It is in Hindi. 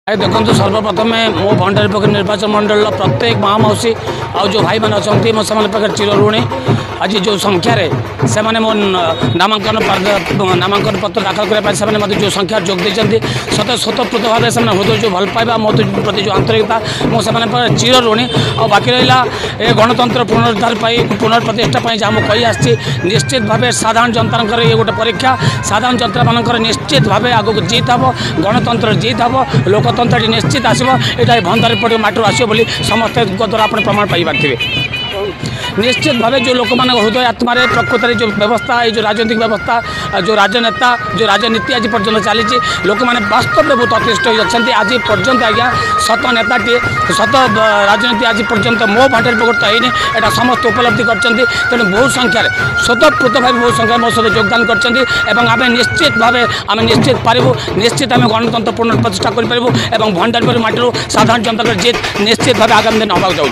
देखो सर्वप्रथम मो भंडारीपोखरी निर्वाचन मंडल प्रत्येक महामौसी आउ जो भाई मैंने अच्छा मो से चिर ऋणी आज जो संख्यार से मो नामांकन पत्र दाखल करने जो संख्या जोग देते स्वतःस्फूर्त भाव से हृदय जो भल पाइबा मो प्रति जो आंतरिकता मुझे चिर ऋणी और बाकी रहा ए गणतंत्र पुनरुद्धार पुनर्प्रतिष्ठा जहाँ मुझे कही आसी निश्चित भाव साधारण जनता ये गोटे परीक्षा साधारण जनता मान निश्चित भाव आगे जीत हम गणतंत्र जीत हम लोकतंत्र निश्चित आसो ये भंडारीपोखरी माटी आसो समस्त द्वारा आप प्रमाण पाइबारे निश्चित भाव जो लोक मान हृदय आत्मा प्रकृत जो व्यवस्था ये जो राजनीतिक व्यवस्था जो राजनेता जो राजनीति आज पर्यटन चली लोक मैंने वास्तव में बहुत अतिष्ठ होती आज पर्यंत आज्ञा सत नेताटी सत राजनीति आज पर्यंत मो भंडारीपोखरी तो होनी यहाँ समस्त उपलब्धि कर तेणु बहुत संख्यार स्वतःस्फूर्त भाव बहुत संख्या मो सहित योगदान कर निश्चित भाव आम निश्चित पारू निश्चित आम गणतंत्र पुनर्प्रतिष्ठा करूँ और भंडारीपोखरी माटी साधारण जनता जीत निश्चित भाव आगामी दिन हवा जाऊँ।